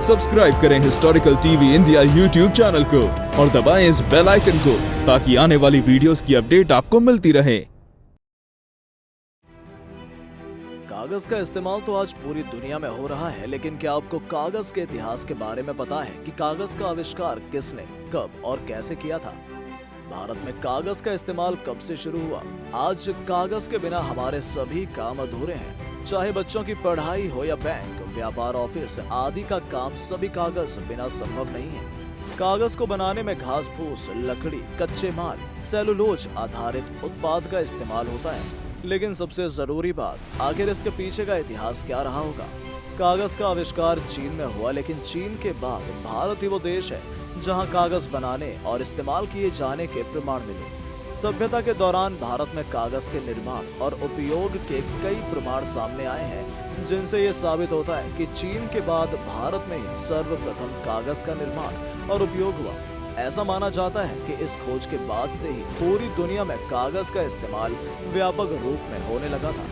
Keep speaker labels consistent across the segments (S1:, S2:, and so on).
S1: Subscribe करें historical TV India YouTube channel को और दबाएं इस बेल आइकन को ताकि आने वाली वीडियोस की अपडेट आपको मिलती रहे।
S2: कागज का इस्तेमाल तो आज पूरी दुनिया में हो रहा है, लेकिन क्या आपको कागज के इतिहास के बारे में पता है कि कागज का आविष्कार किसने, कब और कैसे किया था? भारत में कागज का इस्तेमाल कब से शुरू हुआ? आज कागज के बिना हमारे सभी काम अधूरे हैं। चाहे बच्चों की पढ़ाई हो या बैंक, व्यापार, ऑफिस आदि का काम, सभी कागज बिना संभव नहीं है। कागज को बनाने में घास फूस, लकड़ी, कच्चे माल, सेलुलोज आधारित उत्पाद का इस्तेमाल होता है। लेकिन सबसे जरूरी बात, आखिर इसके पीछे का इतिहास क्या रहा होगा? कागज का आविष्कार चीन में हुआ, लेकिन चीन के बाद भारत ही वो देश है जहां कागज बनाने और इस्तेमाल किए जाने के प्रमाण मिले। सभ्यता के दौरान भारत में कागज के निर्माण और उपयोग के कई प्रमाण सामने आए हैं, जिनसे ये साबित होता है कि चीन के बाद भारत में ही सर्वप्रथम कागज का निर्माण और उपयोग हुआ। ऐसा माना जाता है कि इस खोज के बाद से ही पूरी दुनिया में कागज का इस्तेमाल व्यापक रूप में होने लगा था।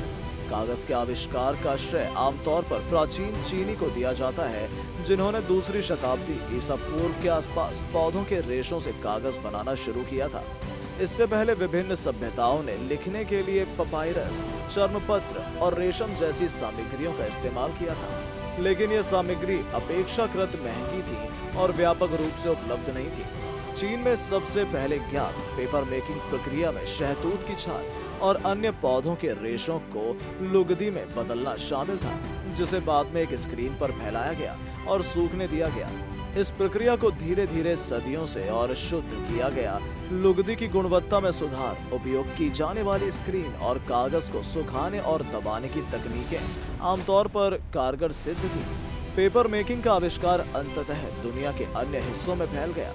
S2: कागज के आविष्कार का श्रेय आमतौर पर प्राचीन चीनी को दिया जाता है, जिन्होंने दूसरी शताब्दी ईसा पूर्व के आसपास पौधों के रेशों से कागज बनाना शुरू किया था। इससे पहले विभिन्न सभ्यताओं ने लिखने के लिए पपायरस, चर्मपत्र और रेशम जैसी सामग्रियों का इस्तेमाल किया था, लेकिन यह सामग्री अपेक्षाकृत महंगी थी और व्यापक रूप से उपलब्ध नहीं थी। चीन में सबसे पहले ज्ञात पेपर मेकिंग प्रक्रिया में शहतूत की छाल और अन्य पौधों के रेशों को लुगदी में बदलना शामिल था, जिसे बाद में एक स्क्रीन पर फैलाया गया और सूखने दिया गया। इस प्रक्रिया को धीरे धीरे सदियों से और शुद्ध किया गया। लुगदी की गुणवत्ता में सुधार, उपयोग की जाने वाली स्क्रीन और कागज को सुखाने और दबाने की तकनीकें आमतौर पर कारगर सिद्ध थी। पेपर मेकिंग का आविष्कार अंततः दुनिया के अन्य हिस्सों में फैल गया।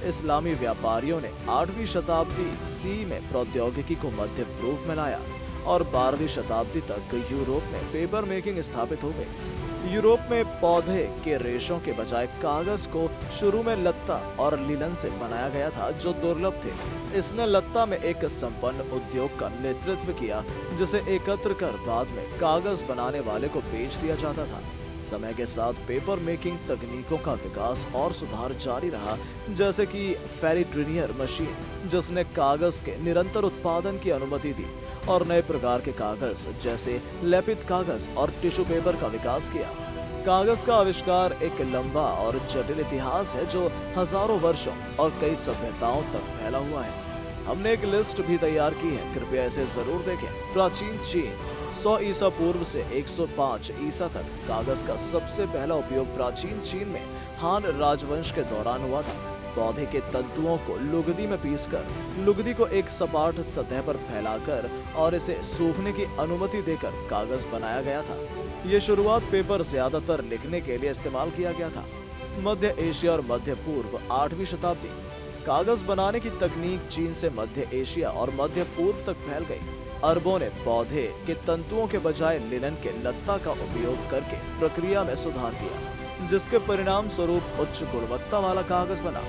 S2: इस्लामी व्यापारियों ने 8वीं शताब्दी सी में प्रौद्योगिकी को मध्य पूर्व में लाया और 12वीं शताब्दी तक यूरोप में पेपर मेकिंग स्थापित हो गई। यूरोप में पौधे के रेशों के बजाय कागज को शुरू में लत्ता और लिनन से बनाया गया था, जो दुर्लभ थे। इसने लत्ता में एक संपन्न उद्योग का नेतृत्व किया, जिसे एकत्र कर बाद में कागज बनाने वाले को बेच दिया जाता था। समय के साथ पेपर मेकिंग तकनीकों का विकास और सुधार जारी रहा, जैसे कि फेरिट्रिनियर मशीन, जिसने कागज के निरंतर उत्पादन की अनुमति दी, और नए प्रकार के कागज जैसे लेपित कागज और टिश्यू पेपर का विकास किया। कागज का आविष्कार एक लंबा और जटिल इतिहास है, जो हजारों वर्षों और कई सभ्यताओं तक फैला हुआ है। हमने एक लिस्ट भी तैयार की है, कृपया इसे जरूर देखें। प्राचीन चीन 100 ईसा पूर्व से 105 ईसा तक। कागज का सबसे पहला उपयोग प्राचीन चीन में हान राजवंश के दौरान हुआ था। पौधे के तंतुओं को लुगदी में पीसकर लुगदी को एक सपाट सतह पर फैलाकर और इसे सूखने की अनुमति देकर कागज बनाया गया था। ये शुरुआत पेपर ज्यादातर लिखने के लिए इस्तेमाल किया गया था। मध्य एशिया और मध्य पूर्व 8वीं शताब्दी। कागज बनाने की तकनीक चीन से मध्य एशिया और मध्य पूर्व तक फैल गई। अरबों ने पौधे के तंतुओं के बजाय लिनन के लत्ता का उपयोग करके प्रक्रिया में सुधार किया, जिसके परिणाम स्वरूप उच्च गुणवत्ता वाला कागज बना।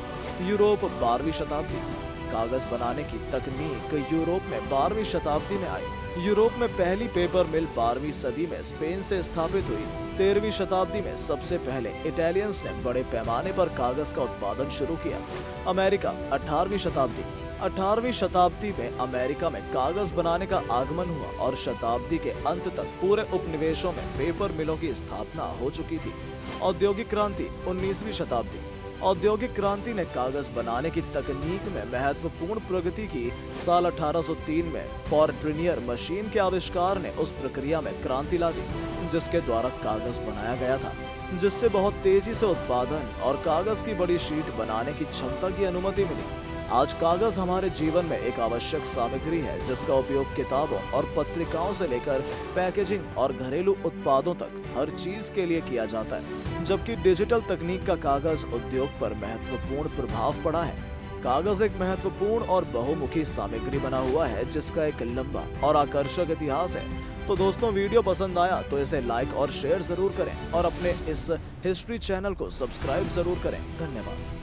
S2: यूरोप 12वीं शताब्दी। कागज बनाने की तकनीक यूरोप में 12वीं शताब्दी में आई। यूरोप में पहली पेपर मिल 12वीं सदी में स्पेन से स्थापित हुई। 13वीं शताब्दी में सबसे पहले इटालियंस ने बड़े पैमाने पर कागज का उत्पादन शुरू किया। अमेरिका 18वीं शताब्दी। 18वीं शताब्दी में अमेरिका में कागज बनाने का आगमन हुआ और शताब्दी के अंत तक पूरे उपनिवेशों में पेपर मिलों की स्थापना हो चुकी थी। औद्योगिक क्रांति 19वीं शताब्दी। औद्योगिक क्रांति ने कागज बनाने की तकनीक में महत्वपूर्ण प्रगति की। साल 1803 में फोर्ट्रिनियर मशीन के आविष्कार ने उस प्रक्रिया में क्रांति ला दी, जिसके द्वारा कागज बनाया गया था, जिससे बहुत तेजी से उत्पादन और कागज की बड़ी शीट बनाने की क्षमता की अनुमति मिली। आज कागज हमारे जीवन में एक आवश्यक सामग्री है, जिसका उपयोग किताबों और पत्रिकाओं से लेकर पैकेजिंग और घरेलू उत्पादों तक हर चीज के लिए किया जाता है। जबकि डिजिटल तकनीक का कागज उद्योग पर महत्वपूर्ण प्रभाव पड़ा है। कागज एक महत्वपूर्ण और बहुमुखी सामग्री बना हुआ है, जिसका एक लंबा और आकर्षक इतिहास है। तो दोस्तों, वीडियो पसंद आया तो इसे लाइक और शेयर जरूर करें और अपने इस हिस्ट्री चैनल को सब्सक्राइब जरूर करें। धन्यवाद।